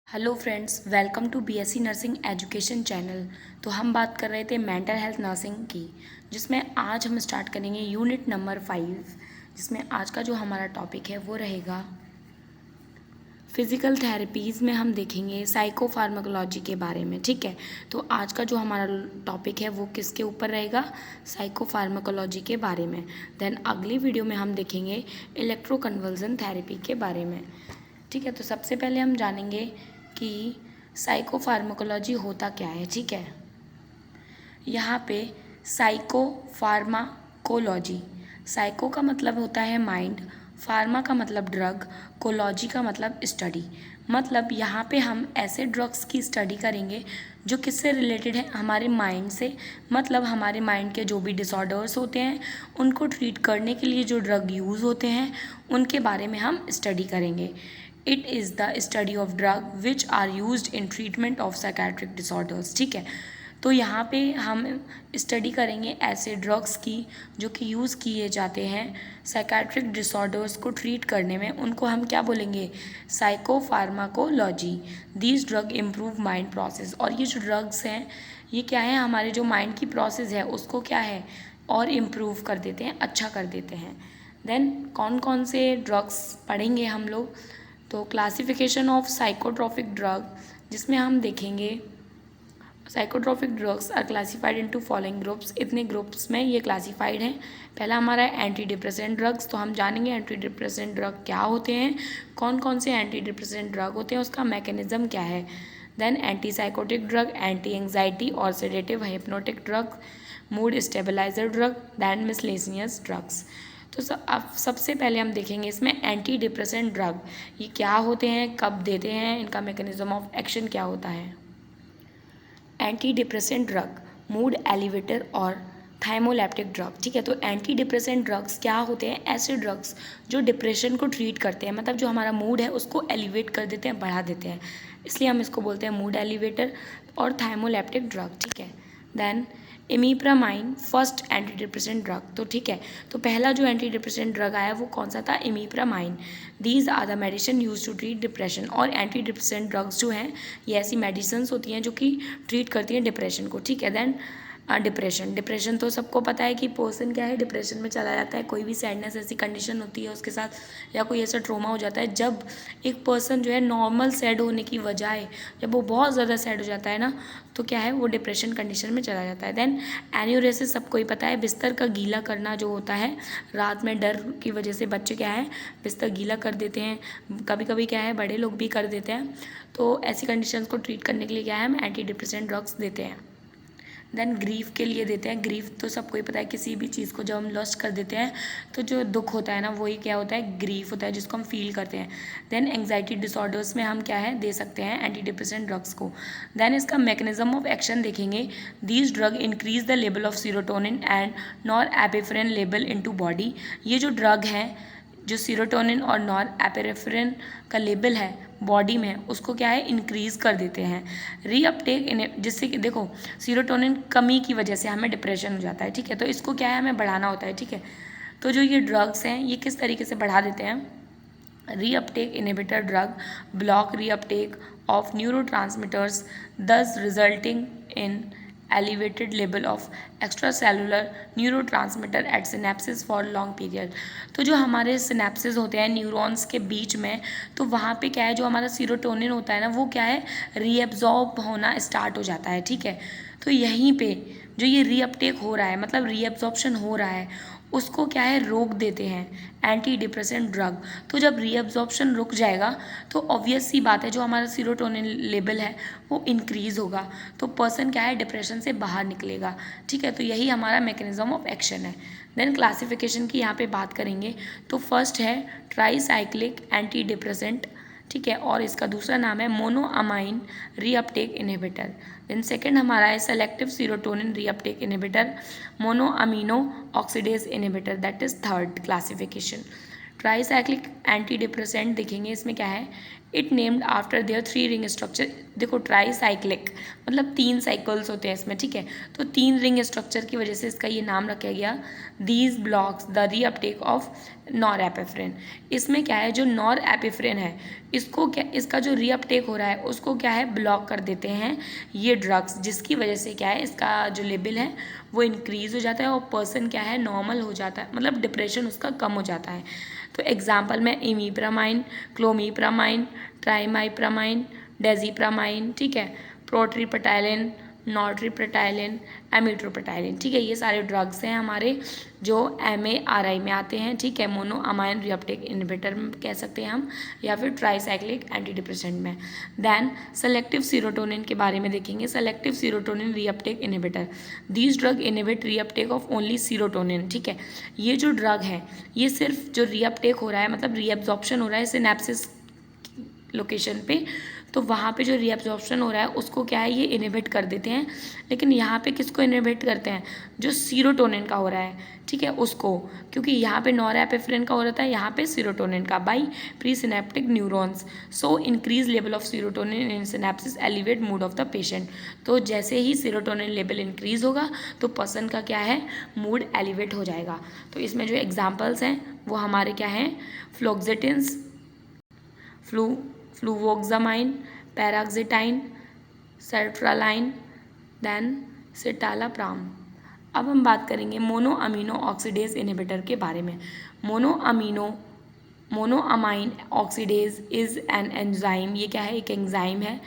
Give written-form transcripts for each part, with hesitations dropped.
Hello friends, welcome to BSc nursing education channel. तो हम बात कर रहे थे मेंटल हेल्थ नर्सिंग की, जिसमें आज हम स्टार्ट करेंगे यूनिट नंबर 5, जिसमें आज का जो हमारा टॉपिक है वो रहेगा फिज़िकल थेरेपीज़ में हम देखेंगे साइकोफार्माकोलॉजी के बारे में। ठीक है, तो आज का जो हमारा टॉपिक है वो किसके ऊपर रहेगा? साइकोफार्माकोलॉजी के बारे में। देन अगली वीडियो में हम देखेंगे इलेक्ट्रोकन्वल्सन थेरेपी के बारे में। ठीक है, तो सबसे पहले हम जानेंगे कि साइकोफार्माकोलॉजी होता क्या है। ठीक है, यहाँ पे साइकोफार्माकोलॉजी, साइको का मतलब होता है माइंड, फार्मा का मतलब ड्रग, कोलॉजी का मतलब स्टडी। मतलब यहाँ पे हम ऐसे ड्रग्स की स्टडी करेंगे जो किससे रिलेटेड है? हमारे माइंड से। मतलब हमारे माइंड के जो भी डिसऑर्डर्स होते हैं उनको ट्रीट करने के लिए जो ड्रग यूज़ होते हैं उनके बारे में हम स्टडी करेंगे। It is the study of drug which are used in treatment of psychiatric disorders. ठीक है, तो यहाँ पे हम स्टडी करेंगे ऐसे ड्रग्स की जो कि यूज़ किए जाते हैं साइकेट्रिक डिसऑर्डर्स को ट्रीट करने में। उनको हम क्या बोलेंगे? Psychopharmacology. These drug improve mind process. और ये जो ड्रग्स हैं ये क्या है? हमारे जो माइंड की प्रोसेस है उसको क्या है और इम्प्रूव कर देते हैं, अच्छा कर देते हैं। देन कौन कौन से ड्रग्स पढ़ेंगे हम लोग? तो क्लासिफिकेशन ऑफ साइकोट्रॉपिक ड्रग, जिसमें हम देखेंगे psychotropic drugs are classified into following groups. इतने ग्रुप्स में ये क्लासिफाइड हैं। पहला हमारा है एंटी डिप्रेसेंट ड्रग्स। तो हम जानेंगे एंटी डिप्रेसेंट ड्रग क्या होते हैं, कौन कौन से एंटी डिप्रेसेंट ड्रग होते हैं, उसका मैकेनिज्म क्या है। Then anti psychotic drug, anti anxiety और sedative hypnotic drug, mood stabiliser drug, then miscellaneous drugs. तो अब सबसे पहले हम देखेंगे इसमें एंटी डिप्रेसेंट ड्रग ये क्या होते हैं, कब देते हैं, इनका मैकेनिज्म ऑफ एक्शन क्या होता है। Anti depressant drug, mood elevator और थाइमोलैप्टिक ड्रग। ठीक है, तो एंटी डिप्रेसेंट ड्रग्स क्या होते हैं? ऐसे ड्रग्स जो डिप्रेशन को ट्रीट करते हैं, मतलब जो हमारा मूड है उसको एलिवेट कर देते हैं, बढ़ा देते हैं, इसलिए हम इसको बोलते हैं मूड एलिवेटर और थाइमोलैप्टिक ड्रग। ठीक है, then imipramine first anti depressant drug. तो ठीक है, तो पहला जो एंटी डिप्रेसेंट ड्रग आया वो कौन सा था? Imipramine. These are the medicine use to treat depression. और एंटी डिप्रेसेंट ड्रग्स जो हैं ये ऐसी मेडिसिन होती हैं जो कि ट्रीट करती हैं डिप्रेशन को। ठीक है, देन डिप्रेशन तो सबको पता है कि पर्सन क्या है, डिप्रेशन में चला जाता है। कोई भी सैडनेस ऐसी कंडीशन होती है उसके साथ, या कोई ऐसा ट्रोमा हो जाता है जब एक पर्सन जो है नॉर्मल सैड होने की बजाय जब वो बहुत ज़्यादा सैड हो जाता है ना, तो क्या है, वो डिप्रेशन कंडीशन में चला जाता है। देन एन्यूरेसिस सबको ही पता है, बिस्तर का गीला करना जो होता है, रात में डर की वजह से बच्चे क्या है बिस्तर गीला कर देते हैं, कभी कभी क्या है बड़े लोग भी कर देते हैं। तो ऐसी कंडीशंस को ट्रीट करने के लिए क्या है, हम एंटी डिप्रेसेंट ड्रग्स देते हैं। देन ग्रीफ के लिए देते हैं। ग्रीफ तो सबको ही पता है, किसी भी चीज़ को जब हम लॉस्ट कर देते हैं तो जो दुख होता है ना वही क्या होता है, ग्रीफ होता है, जिसको हम फील करते हैं। देन एंग्जाइटी डिसऑर्डर्स में हम क्या है दे सकते हैं एंटी डिप्रेसेंट ड्रग्स को। देन इसका मैकेनिज्म ऑफ एक्शन देखेंगे। These drug increase the level of serotonin and norepinephrine level into body. ये जो ड्रग है, जो सीरोटोनिन और नॉर एपिनेफ्रिन का लेवल है बॉडी में, उसको क्या है इंक्रीज़ कर देते हैं। रीअपटेक इन, जिससे कि देखो सीरोटोनिन कमी की वजह से हमें डिप्रेशन हो जाता है। ठीक है, तो इसको क्या है हमें बढ़ाना होता है। ठीक है, तो जो ये ड्रग्स हैं ये किस तरीके से बढ़ा देते हैं? Reuptake inhibitor drug block reuptake of neurotransmitters, thus resulting in elevated level of extracellular neurotransmitter at synapses for long period। तो जो हमारे सिनेप्सिस होते हैं न्यूरॉन्स के बीच में, तो वहाँ पे क्या है, जो हमारा सीरोटोनिन होता है ना वो क्या है रीएब्जॉर्ब होना स्टार्ट हो जाता है। ठीक है, तो यहीं पे जो ये रीअपटेक हो रहा है, मतलब रीएब्जॉर्प्शन हो रहा है, उसको क्या है रोक देते हैं एंटी डिप्रेसेंट ड्रग। तो जब रीअब्जॉर्प्शन रुक जाएगा तो ऑब्वियस सी बात है जो हमारा सीरोटोनिन लेवल है वो इंक्रीज़ होगा, तो पर्सन क्या है डिप्रेशन से बाहर निकलेगा। ठीक है, तो यही हमारा मैकेनिज्म ऑफ एक्शन है। देन क्लासिफिकेशन की यहाँ पे बात करेंगे तो फर्स्ट है ट्राईसाइक्लिक एंटी डिप्रेसेंट। ठीक है, और इसका दूसरा नाम है monoamine reuptake inhibitor. Then second हमारा है selective serotonin reuptake inhibitor, monoamino oxidase inhibitor, that is third classification. Tricyclic anti depressant देखेंगे, इसमें क्या है it named after their 3 ring structure. देखो ट्राईसाइक्लिक मतलब 3 साइकिल्स होते हैं इसमें, ठीक है, तो 3 रिंग स्ट्रक्चर की वजह से इसका ये नाम रखा गया। These blocks the reuptake of norepinephrine. इसमें क्या है, जो नॉर एपिफ्रेन है इसको क्या, इसका जो रीअपटेक हो रहा है उसको क्या है, ब्लॉक कर देते हैं ये ड्रग्स, जिसकी वजह से क्या है, इसका जो लेवल है वो इंक्रीज़ हो जाता है और पर्सन क्या है, नॉर्मल हो जाता है, मतलब डिप्रेशन उसका कम हो जाता है। तो एग्जाम्पल में इमीप्रामाइन, क्लोमीप्रामाइन, ट्राइमाइप्रामाइन, डेजीप्रामाइन, ठीक है, प्रोट्रिपटाइलिन, नॉर्ट्रिपटाइलिन, एमिट्रोपटाइलिन, ठीक है, ये सारे ड्रग्स हैं हमारे जो MARI में आते हैं, ठीक है, मोनो अमाइन रीअपटेक इनहिबिटर में कह सकते हैं हम, या फिर ट्राईसाइक्लिक एंटी डिप्रेसेंट में। देन सेलेक्टिव सीरोटोनिन के बारे में देखेंगे। Selective serotonin reuptake inhibitor, these drug inhibit reuptake of only serotonin, ठीक है, ये जो ड्रग है ये सिर्फ जो रीअपटेक हो रहा है, मतलब रीअब्जॉर्प्शन हो रहा है सिनेप्सिस लोकेशन पे, तो वहाँ पे जो रीअब्जॉर्प्शन हो रहा है उसको क्या है, ये इनहिबिट कर देते हैं। लेकिन यहाँ पे किसको इनहिबिट करते हैं, जो सीरोटोनिन का हो रहा है, ठीक है, उसको, क्योंकि यहाँ पे नॉरएपिफ्रेन का हो रहा था, यहाँ पे सीरोटोनिन का, by pre synaptic neurons. So increase level of serotonin in synapses elevate mood off the patient. तो जैसे ही सीरोटोनिन लेवल इंक्रीज होगा तो पर्सन का क्या है, मूड एलिवेट हो जाएगा। तो इसमें जो एग्जाम्पल्स हैं वो हमारे क्या हैं, फ्लोक्सेटिन्स, फ्लूवोक्सामाइन, पैराक्सिटाइन, सर्ट्रालाइन, देन सिटालाप्राम। अब हम बात करेंगे मोनो अमीनो ऑक्सीडेज इनहिबिटर के बारे में। Mono amine oxidase is an enzyme, ये क्या है, एक एंजाइम है,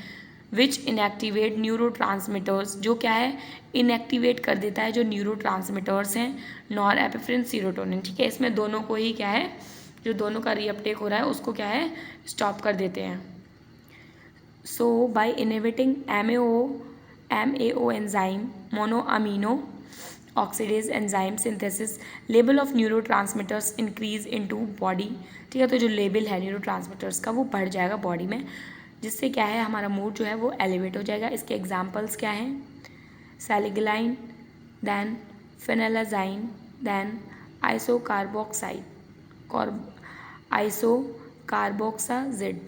विच इनएक्टिवेट न्यूरोट्रांसमीटर्स, जो क्या है, इनएक्टिवेट कर देता है जो न्यूरोट्रांसमीटर्स हैं, नॉरएपिफ्रेन, सीरोटोनिन, ठीक है, इसमें दोनों को ही क्या है, जो दोनों का रीअपटेक हो रहा है उसको क्या है, स्टॉप कर देते हैं। So by inhibiting MAO enzyme, mono amino oxidase enzyme synthesis, level of neurotransmitters increase into body, ठीक है, तो जो लेवल है न्यूरोट्रांसमीटर्स का वो बढ़ जाएगा बॉडी में, जिससे क्या है, हमारा मूड जो है वो एलिवेट हो जाएगा। इसके एग्जांपल्स क्या हैं, सैलिग्लाइन, देन फेनेलाजाइन, देन आइसोकार्बोक्साइड, आइसोकार्बोक्साजिड।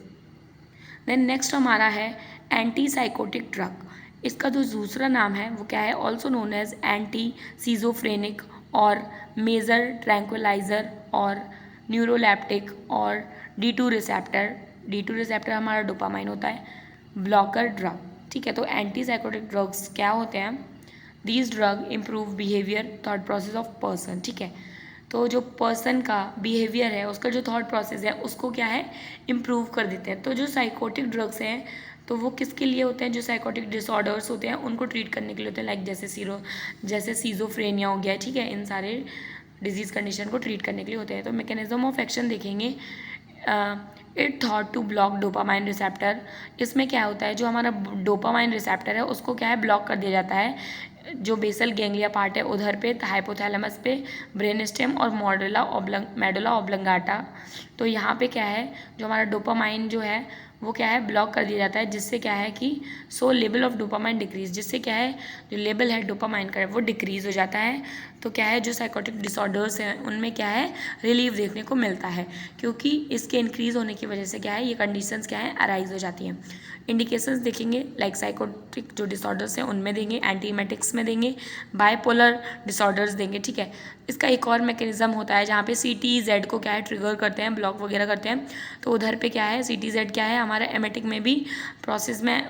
देन नेक्स्ट हमारा है एंटी साइकोटिक ड्रग। इसका जो दूसरा नाम है वो क्या है, also known as anti schizophrenic और मेजर ट्रैंक्विलाइजर और न्यूरोलैप्टिक और D2 रिसेप्टर। D2 रिसेप्टर हमारा डोपामाइन होता है, ब्लॉकर ड्रग, ठीक है। तो एंटी साइकोटिक ड्रग्स क्या होते हैं, these drug improve behaviour, thought process of person, ठीक है, तो जो पर्सन का बिहेवियर है, उसका जो थॉट प्रोसेस है उसको क्या है, इम्प्रूव कर देते हैं। तो जो साइकोटिक ड्रग्स हैं तो वो किसके लिए होते हैं, जो साइकोटिक डिसऑर्डर्स होते हैं उनको ट्रीट करने के लिए होते हैं, लाइक जैसे सीजोफ्रेनिया हो गया, ठीक है, इन सारे डिजीज़ कंडीशन को ट्रीट करने के लिए होते हैं। तो मैकेनिज्म ऑफ एक्शन देखेंगे, it thought to block dopamine receptor. इसमें क्या होता है, जो हमारा डोपामाइन रिसेप्टर है उसको क्या है, ब्लॉक कर दिया जाता है, जो बेसल गैंग्लिया पार्ट है उधर पे, हाइपोथैलेमस पे, ब्रेन स्टेम और मेडुला ऑब्लंगाटा। तो यहाँ पे क्या है, जो हमारा डोपामाइन जो है वो क्या है, ब्लॉक कर दिया जाता है, जिससे क्या है कि लेवल ऑफ डोपामाइन डिक्रीज, जिससे क्या है, जो लेवल है डोपामाइन का वो डिक्रीज हो जाता है। तो क्या है, जो साइकोटिक डिसऑर्डर्स हैं उनमें क्या है, रिलीफ देखने को मिलता है, क्योंकि इसके इंक्रीज होने की वजह से क्या है, ये कंडीशंस क्या है, अराइज हो जाती हैं। इंडिकेशंस देखेंगे, लाइक साइकोटिक जो डिसऑर्डर्स हैं उनमें देंगे, एंटीमेटिक्स में देंगे, बाइपोलर डिसऑर्डर्स देंगे, ठीक है। इसका एक और मैकेनिज्म होता है जहाँ पे CTZ को क्या है, ट्रिगर करते हैं, ब्लॉक वगैरह करते हैं, तो उधर पे क्या है, CTZ क्या है, हमारा एमेटिक में भी प्रोसेस में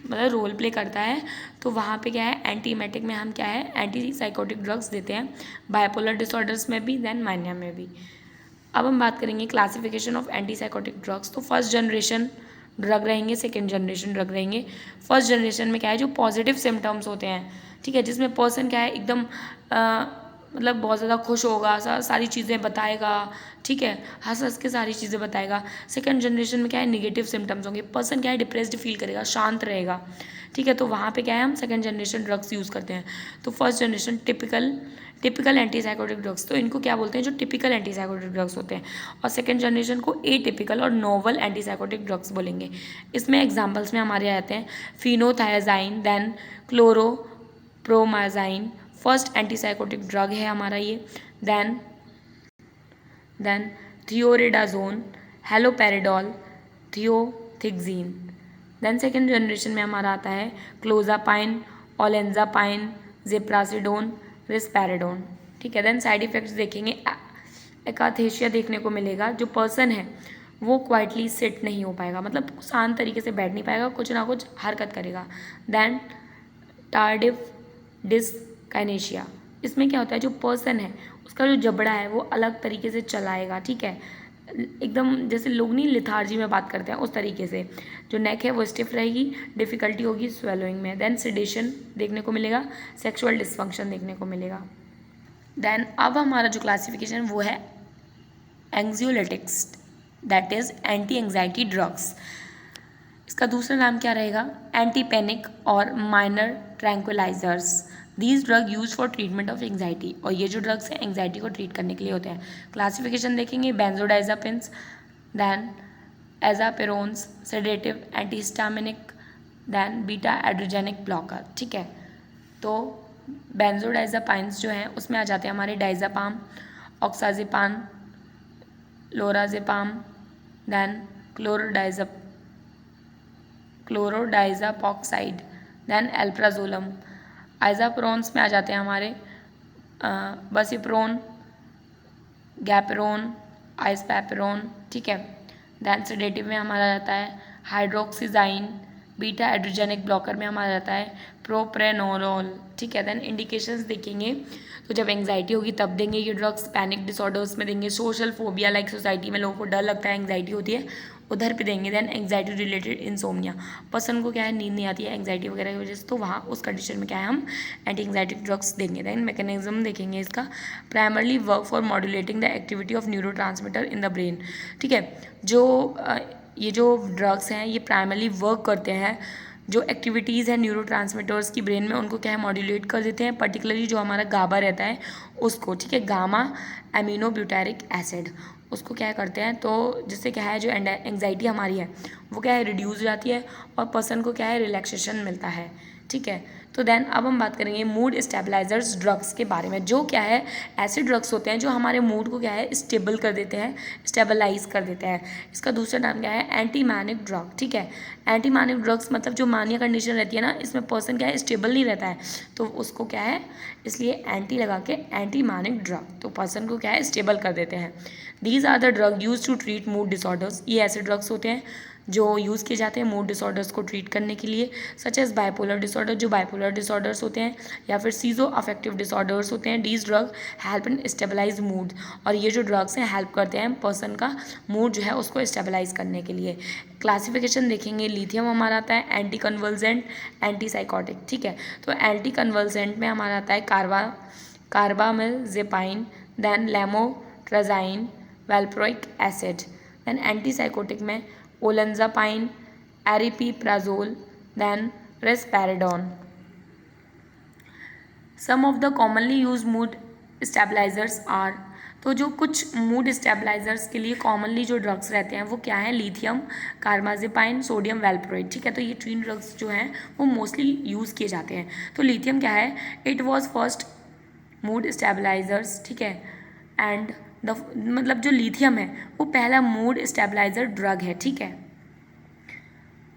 मतलब रोल प्ले करता है, तो वहाँ पे क्या है, एंटीमेटिक में हम क्या है, एंटी साइकोटिक ड्रग्स देते हैं, बाइपोलर डिसऑर्डर्स में भी, देन मानिया में भी। अब हम बात करेंगे classification of anti psychotic drugs. तो फर्स्ट जनरेशन ड्रग रहेंगे, सेकेंड जनरेशन ड्रग रहेंगे। फर्स्ट जनरेशन में क्या है, जो पॉजिटिव सिम्टम्स होते हैं, ठीक है, जिसमें पर्सन क्या है, एकदम मतलब बहुत ज़्यादा खुश होगा, सारी चीज़ें बताएगा, ठीक है, हंस हंस के सारी चीज़ें बताएगा। सेकंड जनरेशन में क्या है, निगेटिव सिम्टम्स होंगे, पर्सन क्या है, डिप्रेस्ड फील करेगा, शांत रहेगा, ठीक है, तो वहाँ पे क्या है, हम सेकंड जनरेशन ड्रग्स यूज़ करते हैं। तो first generation typical antipsychotic drugs, तो इनको क्या बोलते हैं, जो टिपिकल एंटीसाइकोटिक ड्रग्स होते हैं, और सेकंड जनरेशन को एटिपिकल और नोवल एंटीसाइकोटिक ड्रग्स बोलेंगे। इसमें एग्जांपल्स में हमारे आते हैं phenothiazine, then chlorpromazine, first antipsychotic drug है हमारा ये, then thioridazone, haloperidol, thiothixene. Then second generation में हमारा आता है क्लोजापाइन, ओलेंजापाइन, जिप्रासिडोन, रिस्पैराडोन। ठीक है। देन साइड इफेक्ट्स देखेंगे, एकाथेशिया देखने को मिलेगा। जो पर्सन है वो क्वाइटली सिट नहीं हो पाएगा, मतलब शांत तरीके से बैठ नहीं पाएगा, कुछ ना कुछ हरकत करेगा। देन टार्डिव डिस्काइनेशिया, इसमें क्या होता है, जो पर्सन है उसका जो जबड़ा है वो अलग तरीके से चलाएगा। ठीक है, एकदम जैसे लोग नहीं लिथार्जी में बात करते हैं उस तरीके से। जो नेक है वो स्टिफ रहेगी, डिफिकल्टी होगी स्वेलोइंग में। देन सेडेशन देखने को मिलेगा, सेक्सुअल डिसफंक्शन देखने को मिलेगा। देन अब हमारा जो क्लासिफिकेशन वो है anxiolytics, that is anti anxiety drugs. इसका दूसरा नाम क्या रहेगा, एंटी पैनिक और minor tranquillisers. These drug use for treatment of anxiety, और ये जो ड्रग्स हैं एंग्जाइटी को ट्रीट करने के लिए होते हैं। क्लासिफिकेशन देखेंगे, benzodiazepines, then azapirones, sedative, antihistaminic, then beta adrenergic blocker. ठीक है, तो बेंजोडाइजापाइन्स जो हैं उसमें आ जाते हैं हमारे डाइजापाम, ऑक्साजिपान, लोराजिपाम, देन क्लोरोडाइजापॉक्साइड, देन एल्प्राजोलम। आइजाप्रोन्स में आ जाते हैं हमारे बसिप्रोन, गैपेरोन, आइसपैपेरोन। ठीक है, देन सेडेटिव में हमारा जाता है हाइड्रोक्सीजाइन, बीटा एड्रोजेनिक ब्लॉकर में हमारा जाता है प्रोप्रेनोलोल। ठीक है, देन इंडिकेशंस देखेंगे तो जब एंग्जाइटी होगी तब देंगे ये ड्रग्स, पैनिक डिसऑर्डर्स में देंगे, सोशल फोबिया लाइक सोसाइटी में लोगों को डर लगता है, एंग्जाइटी होती है, उधर पे देंगे। Then anxiety related insomnia, person को क्या है नींद नहीं आती है एंग्जाइटी वगैरह की वजह से, तो वहाँ उस कंडीशन में क्या है हम एंटी एंग्जाइटिक ड्रग्स देंगे। देन मैकेनिज्म देखेंगे इसका, primarily work for modulating the activity of neurotransmitter in the brain. ठीक है, जो ये जो ड्रग्स हैं ये प्राइमरली वर्क करते हैं, जो एक्टिविटीज़ हैं न्यूरोट्रांसमीटर्स की ब्रेन में उनको क्या है मॉड्यूलेट कर देते हैं, पर्टिकुलरली जो हमारा गाबा रहता है उसको। ठीक है, गामा एमिनोब्यूटारिक एसिड, उसको क्या करते हैं, तो जिससे क्या है जो एंग्जाइटी हमारी है वो क्या है रिड्यूस हो जाती है और पर्सन को क्या है रिलैक्सेशन मिलता है। ठीक है, तो देन अब हम बात करेंगे मूड स्टेबलाइजर्स ड्रग्स के बारे में, जो क्या है ऐसे ड्रग्स होते हैं जो हमारे मूड को क्या है स्टेबल कर देते हैं, स्टेबलाइज कर देते हैं। इसका दूसरा नाम क्या है, एंटी मैनिक ड्रग। ठीक है, एंटी मैनिक ड्रग्स मतलब जो मानिया कंडीशन रहती है ना, इसमें पर्सन क्या है स्टेबल नहीं रहता है, तो उसको क्या है इसलिए एंटी लगा के एंटी मैनिक ड्रग, तो पर्सन को क्या है स्टेबल कर देते हैं। These are the drug use to treat mood disorders, ये ऐसे ड्रग्स होते हैं जो यूज़ किए जाते हैं मूड डिसऑर्डर्स को ट्रीट करने के लिए, सच एज बाइपोलर डिसऑर्डर, जो बाइपोलर डिसऑर्डर्स होते हैं, या फिर सीजो अफेक्टिव डिसऑर्डर्स होते हैं। These drug help in stabilise mood, और ये जो ड्रग्स हैं हेल्प करते हैं पर्सन का मूड जो है उसको स्टेबलाइज करने के लिए। क्लासिफिकेशन देखेंगे, लिथियम हमारा आता है एंटी कन्वल्जेंट, एंटी साइकोटिक। ठीक है, तो एंटी कन्वल्जेंट में हमारा आता है carbamazepine, then lamotrigine, valproic acid. Then anti psychotic में olanzapine, aripiprazole, then risperidone. Some of the commonly use mood stabilisers are, तो जो कुछ मूड स्टेबलाइजर्स के लिए कॉमनली जो ड्रग्स रहते हैं वो क्या है, लिथियम, कार्बाजेपाइन, सोडियम वैल्प्रोइड। ठीक है, तो ये तीन ड्रग्स जो हैं वो मोस्टली यूज़ किए जाते हैं। तो लिथियम क्या है, it was first mood stabilisers. ठीक है, एंड मतलब जो लिथियम है वो पहला मूड स्टेबलाइजर ड्रग है। ठीक है,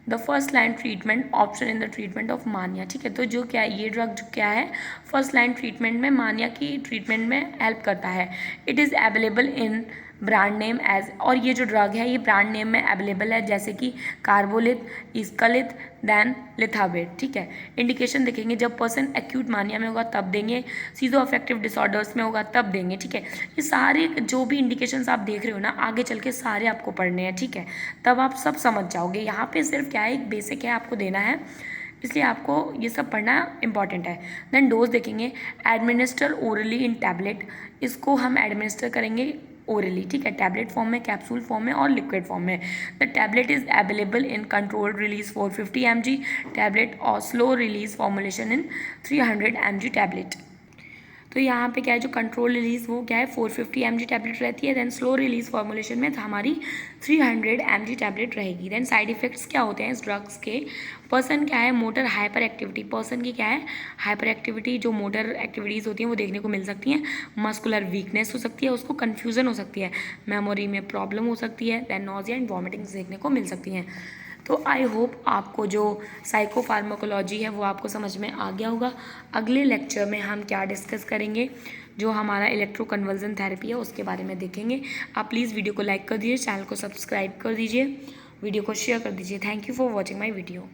the first line treatment option in the treatment of मानिया। ठीक है, तो जो क्या है ये ड्रग जो क्या है फर्स्ट लाइन ट्रीटमेंट में मानिया की ट्रीटमेंट में हेल्प करता है। It is available in brand name as, और ये जो ड्रग है ये ब्रांड नेम में अवेलेबल है जैसे कि कार्बोलिथ, इस्कालिथ, देन लिथावेट। ठीक है, इंडिकेशन देखेंगे जब पर्सन एक्यूट मानिया में होगा तब देंगे, सीजो अफेक्टिव डिसऑर्डर्स में होगा तब देंगे। ठीक है, ये सारे जो भी इंडिकेशंस आप देख रहे हो ना आगे चल के सारे आपको पढ़ने हैं। ठीक है, तब आप सब समझ जाओगे। यहाँ पे सिर्फ क्या है एक बेसिक है आपको देना है, इसलिए आपको ये सब पढ़ना इंपॉर्टेंट है। देन डोज देखेंगे, एडमिनिस्टर ओरली इन टैबलेट, इसको हम एडमिनिस्टर करेंगे ओरली। ठीक है, टैबलेट फॉर्म में, कैप्सूल फॉर्म में और लिक्विड फॉर्म में। The tablet is available in controlled release 450 mg tablet और स्लो रिलीज फॉर्मुलेशन इन 300 mg टैबलेट। तो यहाँ पे क्या है जो कंट्रोल रिलीज वो क्या है 450 mg टैबलेट रहती है, देन स्लो रिलीज फॉर्मुलेशन में हमारी 300 mg टैबलेट रहेगी। देन साइड इफ़ेक्ट्स क्या होते हैं इस ड्रग्स के? पर्सन क्या है, मोटर हाइपर एक्टिविटी, पर्सन की क्या है, हाइपर एक्टिविटी, जो मोटर एक्टिविटीज़ होती हैं वो देखने को मिल सकती हैं। मस्कुलर वीकनेस हो सकती है, उसको कन्फ्यूज़न हो सकती है, मेमोरी में प्रॉब्लम हो सकती है, देन नोजिया एंड वॉमिटिंग्स देखने को मिल सकती हैं। तो आई होप आपको जो साइकोफार्माकोलॉजी है वो आपको समझ में आ गया होगा। अगले लेक्चर में हम क्या डिस्कस करेंगे, जो हमारा इलेक्ट्रोकन्वर्जन थेरेपी है उसके बारे में देखेंगे। आप प्लीज़ वीडियो को लाइक कर दीजिए, चैनल को सब्सक्राइब कर दीजिए, वीडियो को शेयर कर दीजिए। Thank you for watching my video.